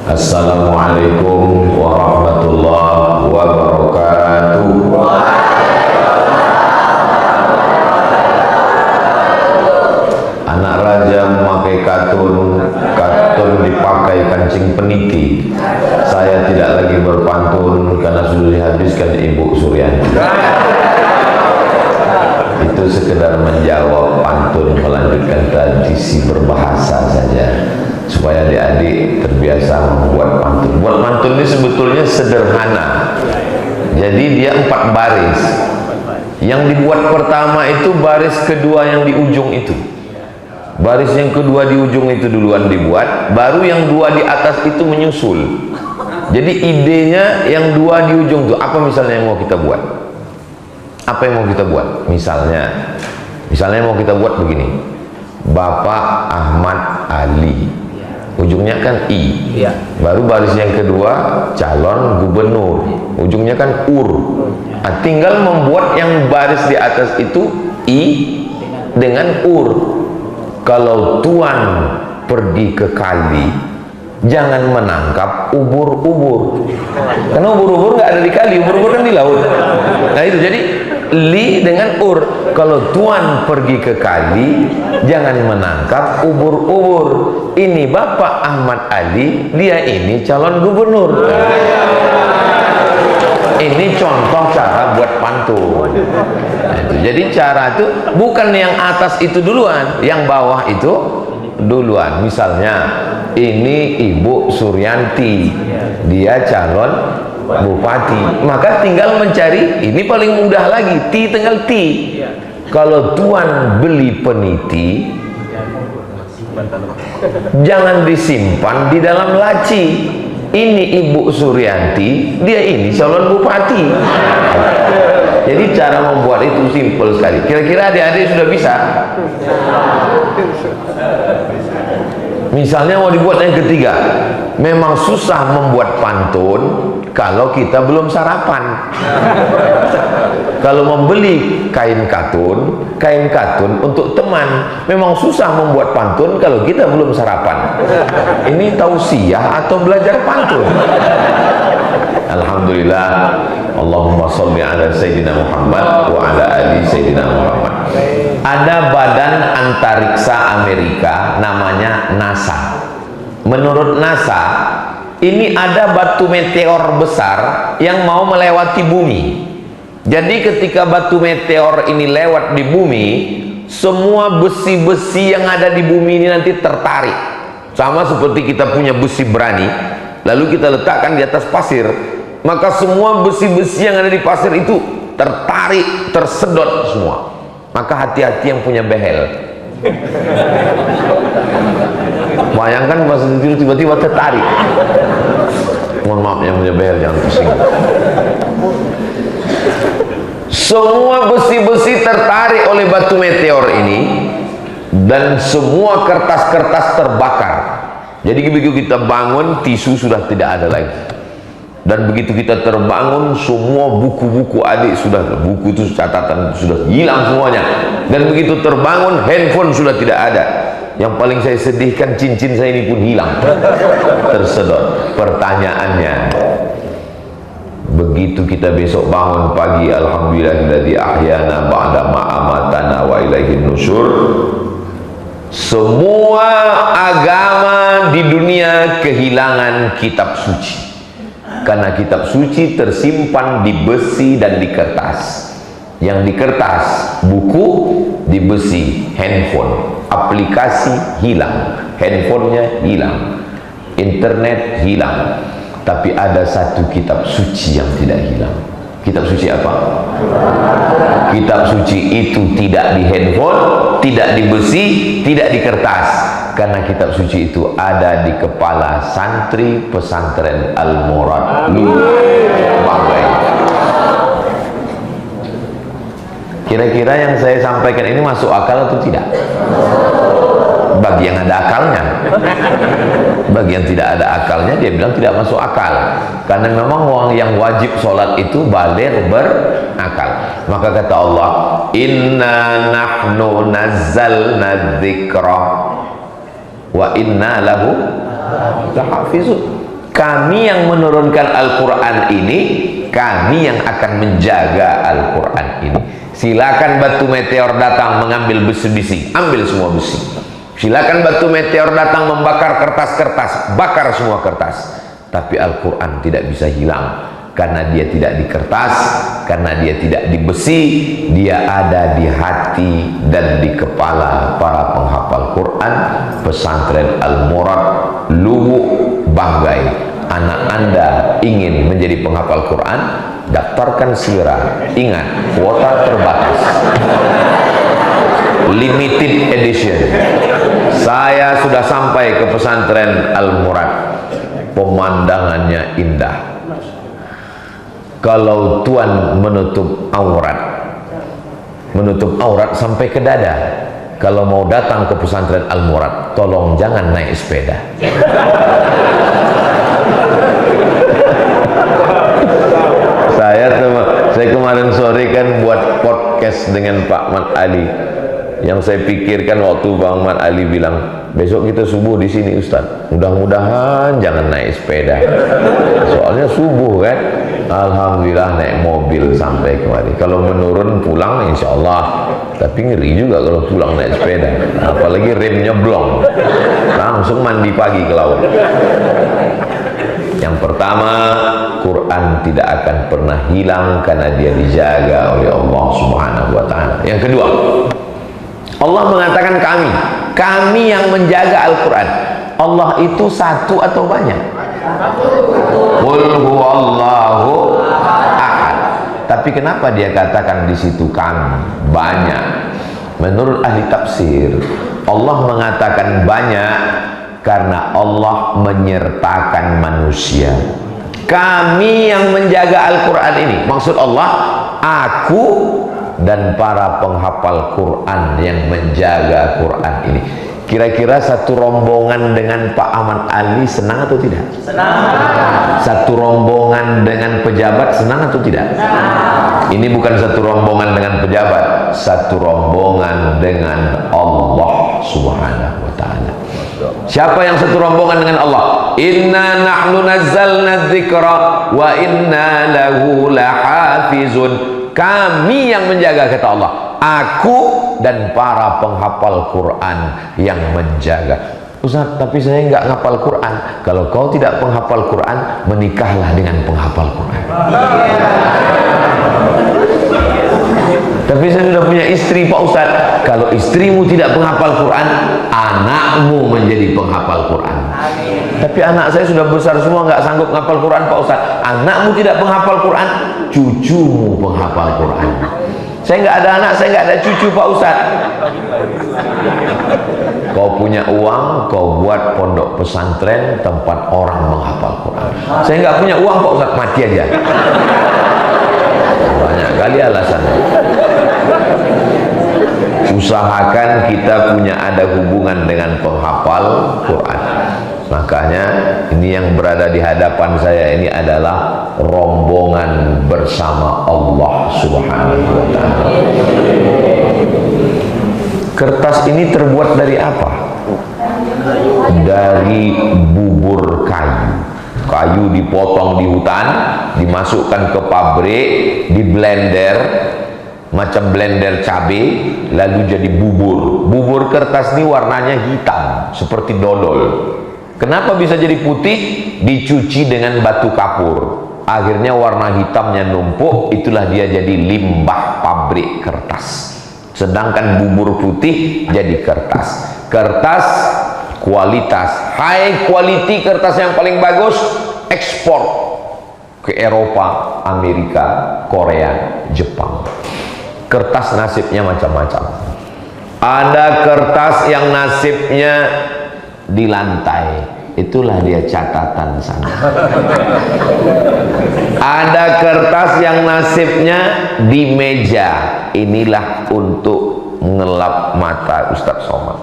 Assalamualaikum warahmatullahi wabarakatuh. Anak raja memakai katun dipakai kancing peniti. Saya tidak lagi berpantun karena sudah dihabiskan Ibu Suryanti. Itu sekedar menjawab pantun, melanjutkan tradisi berbahasa saja supaya adik-adik terbiasa membuat pantun. Buat pantun ini sebetulnya sederhana. Jadi dia 4 baris. Yang dibuat pertama itu baris kedua yang di ujung itu. Baris yang kedua di ujung itu duluan dibuat, baru yang 2 di atas itu menyusul. Jadi idenya yang 2 di ujung itu apa misalnya yang mau kita buat? Apa yang mau kita buat? Misalnya mau kita buat begini. Bapak Ahmad Ali. Ujungnya kan I. Baru baris yang kedua calon gubernur. Ujungnya kan UR. Nah, tinggal membuat yang baris di atas itu I dengan UR. Kalau tuan pergi ke kali, jangan menangkap ubur-ubur. Karena ubur-ubur nggak ada di kali, ubur-ubur kan di laut. Nah itu jadi li dengan ur. Kalau tuan pergi ke kali, jangan menangkap ubur-ubur. Ini Bapak Ahmad Ali, dia ini calon gubernur. Ini contoh cara buat pantun. Jadi cara itu bukan yang atas itu duluan, yang bawah itu duluan. Misalnya ini Ibu Suryanti, dia calon bupati, maka tinggal mencari, ini paling mudah lagi, ti tinggal ti. Kalau tuan beli peniti, jangan disimpan di dalam laci. Ini Ibu Suryanti, dia ini calon bupati. Jadi cara membuat itu simpel sekali. Kira-kira adik-adik sudah bisa? Misalnya mau dibuat yang ketiga, memang susah membuat pantun kalau kita belum sarapan. Kalau membeli kain katun untuk teman, memang susah membuat pantun kalau kita belum sarapan. Ini tausiah atau belajar pantun? Alhamdulillah. Allahumma sholli ala Sayyidina Muhammad wa ala ali Sayyidina Muhammad. Ada badan antariksa Amerika namanya NASA. Menurut NASA, ini ada batu meteor besar yang mau melewati bumi. Jadi ketika batu meteor ini lewat di bumi, semua besi-besi yang ada di bumi ini nanti tertarik. Sama seperti kita punya besi berani, lalu kita letakkan di atas pasir, maka semua besi-besi yang ada di pasir itu tertarik, tersedot semua. Maka hati-hati yang punya behel. Bayangkan pas tidur tiba-tiba tertarik. Mohon maaf yang punya behel, jangan pusing. Semua besi-besi tertarik oleh batu meteor ini, dan semua kertas-kertas terbakar. Jadi begitu kita bangun, tisu sudah tidak ada lagi. Dan begitu kita terbangun, semua buku-buku adik sudah, buku itu catatan sudah hilang semuanya. Dan begitu terbangun, handphone sudah tidak ada. Yang paling saya sedihkan, cincin saya ini pun hilang, tersedot. Pertanyaannya, begitu kita besok bangun pagi, alhamdulillahilladzi ahyana ba'da ma amatana wa ilaihin nusyur, semua agama di dunia kehilangan kitab suci. Karena kitab suci tersimpan di besi dan di kertas. Yang di kertas buku, di besi handphone. Aplikasi hilang, handphonenya hilang, internet hilang. Tapi ada satu kitab suci yang tidak hilang. Kitab suci apa? Kitab suci itu tidak di handphone, tidak di besi, tidak di kertas. Karena kitab suci itu ada di kepala santri pesantren Al-Murad. Kira-kira yang saya sampaikan ini masuk akal atau tidak? Bagi yang ada akalnya. Bagi yang tidak ada akalnya, dia bilang tidak masuk akal. Karena memang orang yang wajib sholat itu baligh berakal. Maka kata Allah, inna nahnu nazzalna dzikra wa inna lahu lahafizun. Kami yang menurunkan Al-Quran ini, kami yang akan menjaga Al-Quran ini. Silakan batu meteor datang mengambil besi-besi, ambil semua besi. Silakan batu meteor datang membakar kertas-kertas, bakar semua kertas. Tapi Al-Quran tidak bisa hilang, karena dia tidak di kertas, karena dia tidak di besi, dia ada di hati dan di kepala para penghafal Quran. Pesantren Al-Murad, Lubuk, Banggai. Anak Anda ingin menjadi penghafal Quran, daftarkan segera. Ingat, kuota terbatas, limited edition. Saya sudah sampai ke pesantren Al-Murad. Pemandangannya indah. Kalau tuan menutup aurat sampai ke dada. Kalau mau datang ke pesantren Al-Murad, tolong jangan naik sepeda. Saya kemarin sore kan buat podcast dengan Pak Mat Ali. Yang saya pikirkan waktu Bang Mat Ali bilang, besok kita subuh di sini Ustaz. Mudah-mudahan jangan naik sepeda. Soalnya subuh kan. Alhamdulillah naik mobil sampai kemari. Kalau menurun pulang insya Allah. Tapi ngeri juga kalau pulang naik sepeda. Apalagi remnya blong. Langsung mandi pagi ke laut. Yang pertama, Quran tidak akan pernah hilang karena dia dijaga oleh Allah Subhanahu wa Ta'ala. Yang kedua, Allah mengatakan kami yang menjaga Al-Quran. Allah itu satu atau banyak? Qul huwallahu ahad. Tapi kenapa dia katakan di situ kami? Banyak. Menurut ahli tafsir, Allah mengatakan banyak karena Allah menyertakan manusia. Kami yang menjaga Al-Quran ini. Maksud Allah, aku dan para penghafal Quran yang menjaga Quran ini. Kira-kira satu rombongan dengan Pak Ahmad Ali senang atau tidak? Senang. Satu rombongan dengan pejabat senang atau tidak? Senang. Ini bukan satu rombongan dengan pejabat, satu rombongan dengan Allah Subhanahu wa Ta'ala. Siapa yang satu rombongan dengan Allah? Inna nahnu nazzalna dzikra wa inna lahu lahafizun. Kami yang menjaga, kata Allah. Aku dan para penghafal Quran yang menjaga. Ustaz, tapi saya nggak ngapal Quran. Kalau kau tidak penghafal Quran, menikahlah dengan penghafal Quran. Tapi saya sudah punya istri, Pak Ustaz. Kalau istrimu tidak penghafal Quran, anakmu menjadi penghafal Quran. Tapi anak saya sudah besar semua, nggak sanggup menghafal Quran, Pak Ustaz. Anakmu tidak penghafal Quran, cucumu penghafal Quran. Saya nggak ada anak, saya nggak ada cucu, Pak Ustaz. Kau punya uang, kau buat pondok pesantren tempat orang menghafal Quran. Saya nggak punya uang, Pak Ustaz, mati aja. Banyak kali alasannya. Usahakan kita punya ada hubungan dengan penghafal Quran. Makanya ini yang berada di hadapan saya ini adalah rombongan bersama Allah Subhanahu wa Ta'ala. Kertas ini terbuat dari apa? Dari bubur kayu. Kayu dipotong di hutan, dimasukkan ke pabrik, di blender, macam blender cabai, lalu jadi bubur. Bubur kertas ini warnanya hitam, seperti dodol. Kenapa bisa jadi putih? Dicuci dengan batu kapur. Akhirnya warna hitamnya numpuk, itulah dia jadi limbah pabrik kertas. Sedangkan bubur putih jadi kertas. Kertas kualitas, high quality kertas yang paling bagus, ekspor ke Eropa, Amerika, Korea, Jepang. Kertas nasibnya macam-macam. Ada kertas yang nasibnya di lantai, itulah dia catatan sana. Ada kertas yang nasibnya di meja, inilah untuk ngelap mata Ustadz Somad.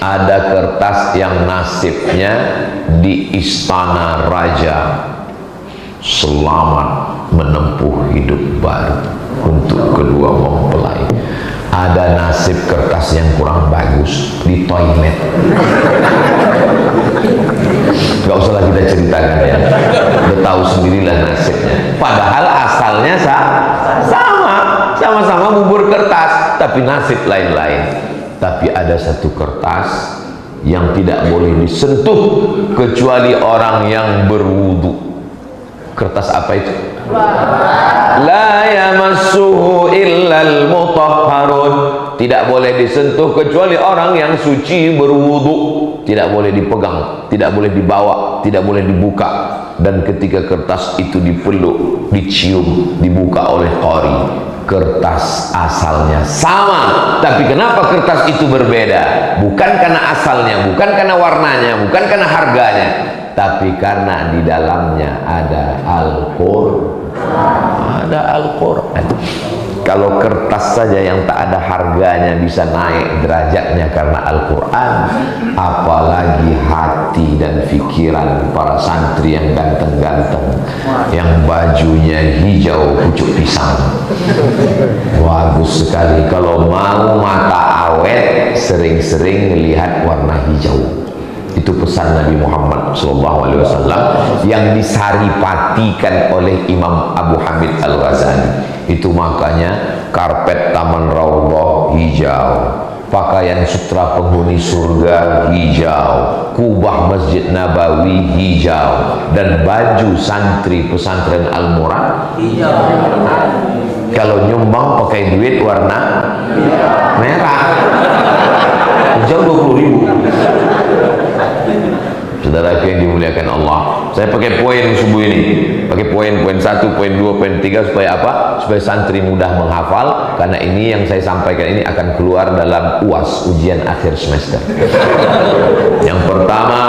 Ada kertas yang nasibnya di istana raja, selamat menempuh hidup baru untuk kedua mempelai. Ada nasib kertas yang kurang bagus di toilet. tapi nasib lain-lain. Tapi ada satu kertas yang tidak boleh disentuh kecuali orang yang berwudu. Kertas apa itu? La yamassuhu illal mutahharun. Tidak boleh disentuh kecuali orang yang suci berwudu. Tidak boleh dipegang, tidak boleh dibawa, tidak boleh dibuka. Dan ketika kertas itu dipeluk, dicium, dibuka oleh qari, kertas asalnya sama. Tapi kenapa kertas itu berbeda? Bukan karena asalnya, bukan karena warnanya, bukan karena harganya, tapi karena di dalamnya ada Al-Qur'an. Ada Al-Qur'an. Kalau kertas saja yang tak ada harganya bisa naik derajatnya karena Al-Quran, apalagi hati dan pikiran para santri yang ganteng-ganteng, yang bajunya hijau pucuk pisang. Bagus sekali. Kalau mau mata awet, sering-sering lihat warna hijau. Itu pesan Nabi Muhammad SAW yang disaripatikan oleh Imam Abu Hamid Al-Ghazali. Itu makanya karpet Taman Raudhah hijau, pakaian sutra penghuni surga hijau, kubah Masjid Nabawi hijau, dan baju santri pesantren Al-Murad hijau. Kalau nyumbang pakai duit warna merah, hijau 20.000. Saudara yang dimuliakan Allah, saya pakai poin subuh ini, pakai poin 1, poin 2, poin 3 supaya apa? Supaya santri mudah menghafal, karena ini yang saya sampaikan ini akan keluar dalam UAS, ujian akhir semester. Yang pertama,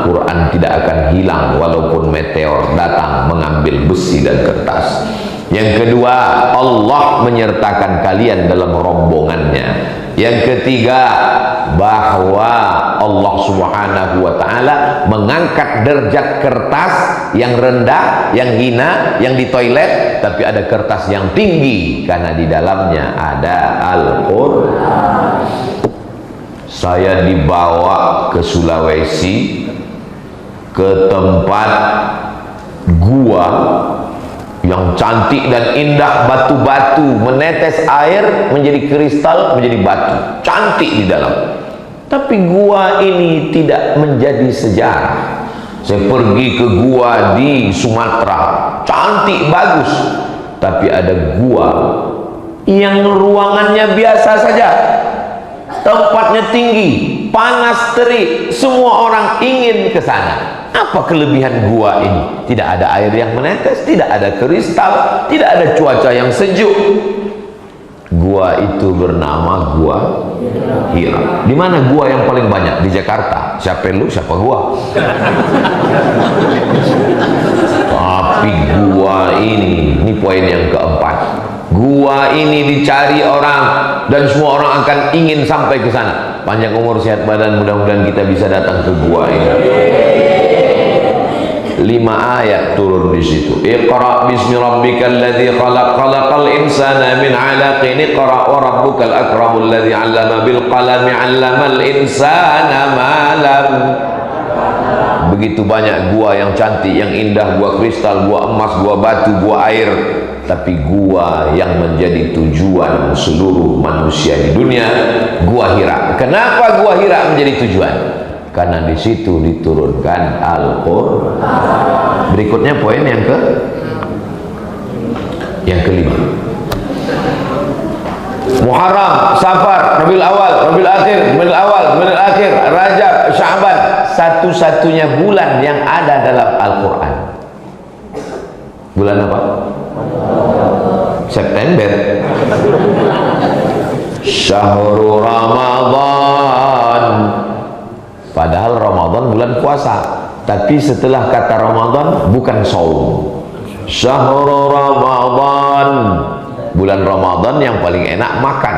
Quran tidak akan hilang walaupun meteor datang mengambil besi dan kertas. Yang kedua, Allah menyertakan kalian dalam rombongannya. Yang ketiga, bahwa Allah Subhanahu wa ta'ala mengangkat derajat kertas yang rendah, yang hina, yang di toilet, tapi ada kertas yang tinggi karena di dalamnya ada Al-Qur'an. Saya dibawa ke Sulawesi, ke tempat gua yang cantik dan indah, batu-batu menetes air menjadi kristal, menjadi batu, cantik di dalam. Tapi gua ini tidak menjadi sejarah. Saya pergi ke gua di Sumatera, cantik, bagus, tapi ada gua yang ruangannya biasa saja, tempatnya tinggi, panas terik, semua orang ingin ke sana. Apa kelebihan gua ini? Tidak ada air yang menetes, tidak ada kristal, tidak ada cuaca yang sejuk. Gua itu bernama Gua Hira. Di mana gua yang paling banyak? Di Jakarta. Siapa lu, siapa gua? Tapi gua ini poin yang keempat. Gua ini dicari orang dan semua orang akan ingin sampai ke sana. Panjang umur, sehat badan, mudah-mudahan kita bisa datang ke gua ini. 5 ayat turun di situ. Iqra bismi rabbikal ladzi khalaq, khalaqal insana min 'alaqin, iqra wa rabbukal akramul ladzi 'allama bil qalami 'allamal insana ma lam. Begitu banyak gua yang cantik, yang indah, gua kristal, gua emas, gua batu, gua air, tapi gua yang menjadi tujuan seluruh manusia di dunia, Gua Hira. Kenapa Gua Hira menjadi tujuan? Karena di situ diturunkan Al-Qur'an. Berikutnya poin yang kelima. Muharram, Safar, Rabiul Awal, Rabiul Akhir, Rabiul Awal, Rabiul Akhir, Rajab, Sya'ban, satu-satunya bulan yang ada dalam Al-Qur'an. Bulan apa? September. Syahrul Ramadan. Padahal Ramadan bulan puasa, tapi setelah kata Ramadan bukan saum. Syahrul Ramadan, bulan Ramadan yang paling enak makan,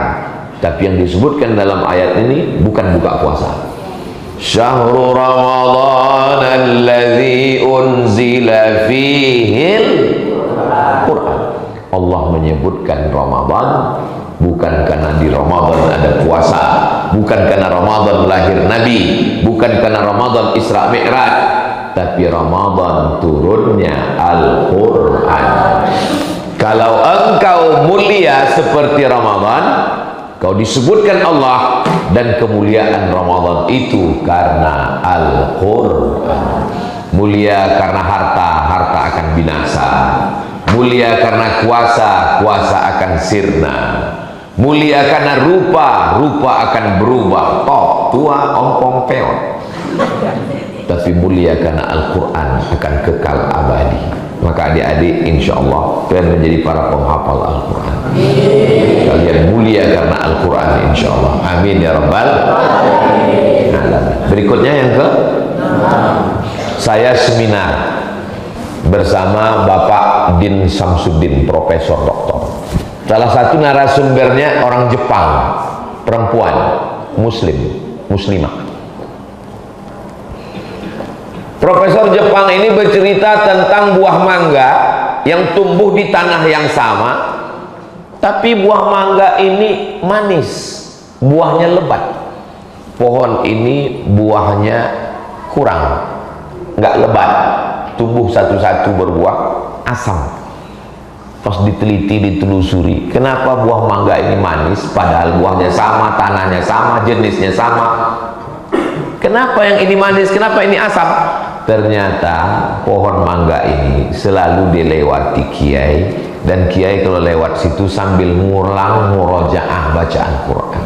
tapi yang disebutkan dalam ayat ini bukan buka puasa. Syahrul Ramadan alladzi unzila fihil Qur'an. Allah menyebutkan Ramadan bukan karena di Ramadan ada puasa, bukan karena Ramadan lahir Nabi, bukan karena Ramadan Isra Mi'raj, tapi Ramadan turunnya Al-Qur'an. Kalau engkau mulia seperti Ramadan, Kau disebutkan Allah, dan kemuliaan Ramadan itu karena Al-Quran. Mulia karena harta, harta akan binasa. Mulia karena kuasa, kuasa akan sirna. Mulia karena rupa, rupa akan berubah. Tok, tua, ompong, peot. Tapi mulia karena Al-Quran akan kekal abadi. Maka adik-adik insya Allah kalian menjadi para penghafal Al-Quran. Kalian mulia karena Al-Quran insya Allah. Amin ya Rabbal alamin. Berikutnya yang ke, saya seminar bersama Bapak Din Samsudin, Profesor Doktor. Salah satu narasumbernya orang Jepang, perempuan, muslimah. Profesor Jepang ini bercerita tentang buah mangga yang tumbuh di tanah yang sama, tapi buah mangga ini manis, buahnya lebat. Pohon ini buahnya kurang, nggak lebat, tumbuh satu-satu berbuah, asam. Pas diteliti, ditelusuri, kenapa buah mangga ini manis padahal buahnya sama, tanahnya sama, jenisnya sama. Kenapa yang ini manis, kenapa ini asam? Ternyata pohon mangga ini selalu dilewati kiai, dan kiai kalau lewat situ sambil ngulang murojaah bacaan Quran.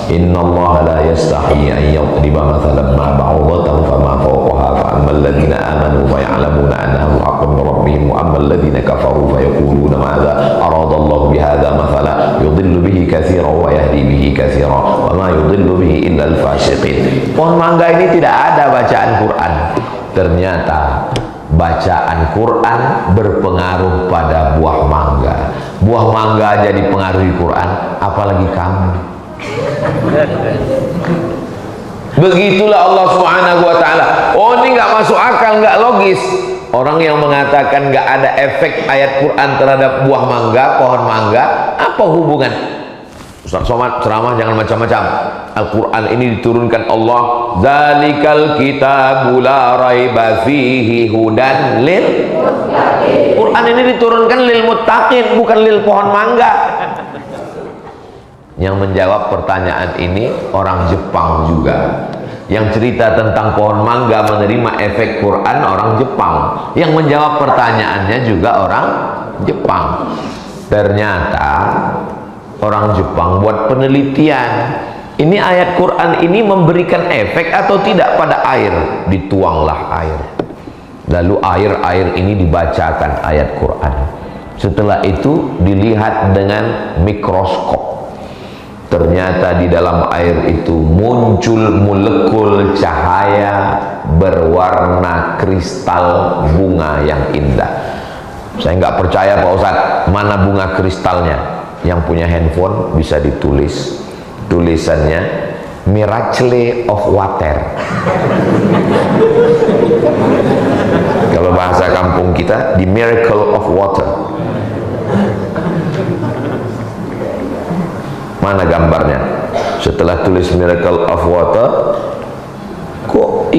Innallaha la yastahi an yadriba mathalan ma ba'udatan fama fawqaha fa ammal ladzina amanu fa ya'lamuna annahu haqqun min rabbihim wa ammal ladzina kafaru fa yaquluna madza aradallahu bihadza mathala yudillu bihi katsiran wa yahdi bihi katsiran wa ma yudillu bihi illa al-fasiqin. Pohon mangga ini tidak ada bacaan Quran. Ternyata bacaan Quran berpengaruh pada buah mangga. Buah mangga jadi pengaruhi Quran, apalagi kamu. Begitulah Allah Subhanahu wa ta'ala. Oh, ini nggak masuk akal, nggak logis. Orang yang mengatakan nggak ada efek ayat Quran terhadap buah mangga, pohon mangga, apa hubungan? Ustaz Somad ceramah jangan macam-macam. Al-Quran ini diturunkan Allah, zalikal kitabu la raiba fihi hudan lil muttaqin. Quran ini diturunkan lil muttaqin, bukan lil pohon mangga. Yang menjawab pertanyaan ini orang Jepang juga. Yang cerita tentang pohon mangga menerima efek Quran orang Jepang. Yang menjawab pertanyaannya juga orang Jepang. Ternyata orang Jepang buat penelitian, ini ayat Quran ini memberikan efek atau tidak pada air. Dituanglah air, lalu air ini dibacakan ayat Quran. Setelah itu dilihat dengan mikroskop. Ternyata di dalam air itu muncul molekul cahaya berwarna kristal bunga yang indah. Saya nggak percaya Pak Ustadz, mana bunga kristalnya? Yang punya handphone bisa ditulis tulisannya miracle of water. Kalau bahasa kampung kita, the miracle of water. Mana gambarnya? Setelah tulis miracle of water, kok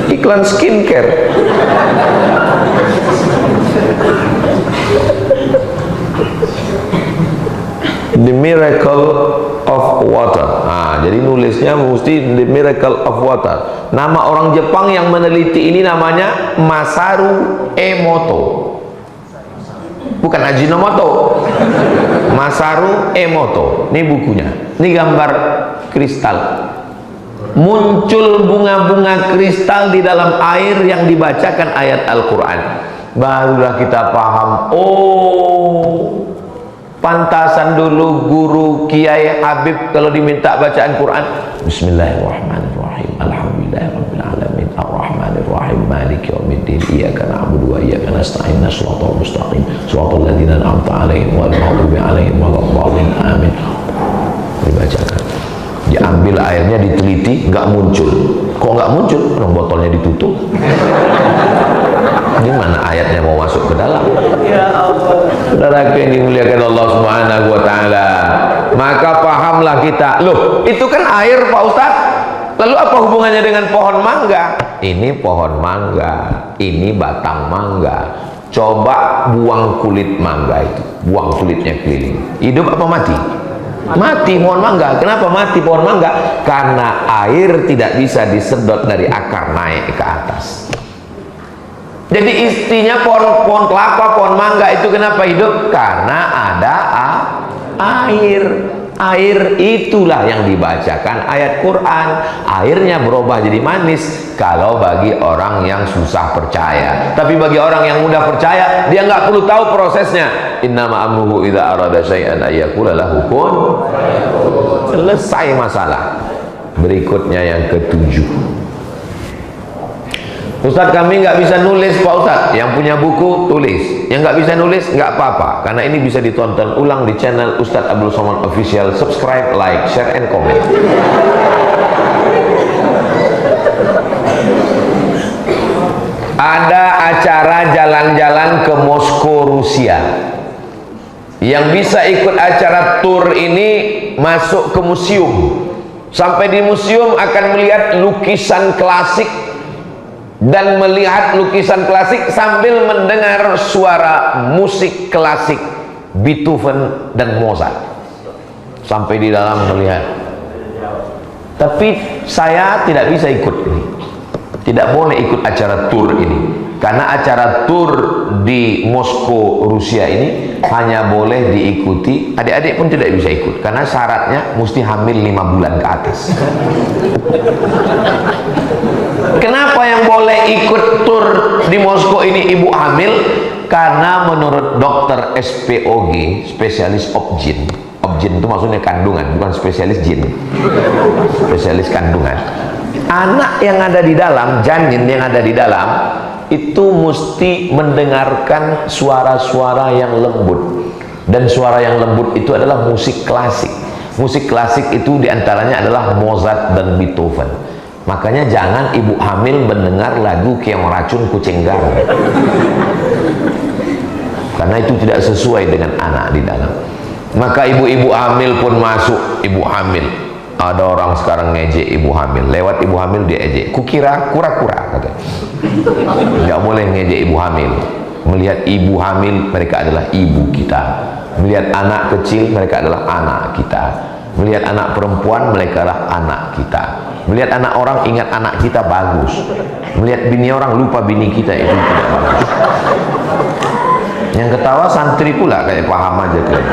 iklan skincare? The miracle of water. Nah, jadi nulisnya mesti the miracle of water. Nama orang Jepang yang meneliti ini namanya Masaru Emoto. Bukan Ajinomoto. Masaru Emoto. Ini bukunya. Ini gambar kristal. Muncul bunga-bunga kristal di dalam air yang dibacakan ayat Al-Quran. Barulah kita paham. Oh, pantasan dulu guru Kiai Habib kalau diminta bacaan Quran, Bismillahirrahmanirrahim, Alhamdulillahirabbil alamin, Arrahmanirrahim, Maliki yaumiddin, Iyyaka na'budu wa iyyaka nasta'in, Shiratal mustaqim, Shiratal ladzina an'amta 'alaihim ghairil maghdubi 'alaihim waladdallin. Amin. Dibacakan. Diambil airnya, diteliti, nggak muncul. Kok nggak muncul? Orang botolnya ditutup. Ini mana ayatnya mau masuk ke dalam? Ya Allah. Saudara yang dimuliakan Allah Subhanahu wa ta'ala, maka pahamlah kita. Loh, itu kan air Pak Ustadz. Lalu apa hubungannya dengan pohon mangga? Ini pohon mangga, ini batang mangga. Coba buang kulit mangga itu, buang kulitnya keliling. Hidup apa mati? Mati pohon mangga. Kenapa mati pohon mangga? Karena air tidak bisa disedot dari akar naik ke atas. Jadi istinya pohon kelapa, pohon mangga itu kenapa hidup? Karena ada air. Air itulah yang dibacakan ayat Quran. Airnya berubah jadi manis kalau bagi orang yang susah percaya. Tapi bagi orang yang mudah percaya, dia nggak perlu tahu prosesnya. Innama amruhu idza arada syai'an ayyaqula lahu kun. Selesai masalah. Berikutnya yang ketujuh. Ustadz, kami nggak bisa nulis Pak Ustadz. Yang punya buku tulis, yang nggak bisa nulis nggak apa-apa, karena ini bisa ditonton ulang di channel Ustadz Abdul Somad Official. Subscribe, like, share, and comment. Ada acara jalan-jalan ke Moskow, Rusia. Yang bisa ikut acara tour ini masuk ke museum. Sampai di museum akan melihat lukisan klasik dan melihat lukisan klasik sambil mendengar suara musik klasik Beethoven dan Mozart. Sampai di dalam melihat. Tapi saya tidak bisa ikut ini. Tidak boleh ikut acara tur ini. Karena acara tur di Moskow, Rusia ini hanya boleh diikuti, adik-adik pun tidak bisa ikut. Karena syaratnya mesti hamil 5 bulan ke atas. Kenapa yang boleh ikut tur di Moskow ini ibu hamil? Karena menurut dokter SPOG, spesialis objin. Objin itu maksudnya kandungan, bukan spesialis jin. Spesialis kandungan. Anak yang ada di dalam, janin yang ada di dalam, itu mesti mendengarkan suara-suara yang lembut. Dan suara yang lembut itu adalah musik klasik. Musik klasik itu diantaranya adalah Mozart dan Beethoven. Makanya jangan ibu hamil mendengar lagu Keong Racun Kucing Garong, karena itu tidak sesuai dengan anak di dalam. Maka ibu-ibu hamil pun masuk. Ibu hamil, ada orang sekarang ngejek ibu hamil, lewat ibu hamil dia ejek, kukira kura-kura, kata. Nggak boleh ngejek ibu hamil. Melihat ibu hamil, mereka adalah ibu kita. Melihat anak kecil, mereka adalah anak kita. Melihat anak perempuan, mereka adalah anak kita. Melihat anak orang, ingat anak kita, bagus. Melihat bini orang, lupa bini kita, itu tidak bagus. Yang ketawa santri pula, kayak paham aja kayak.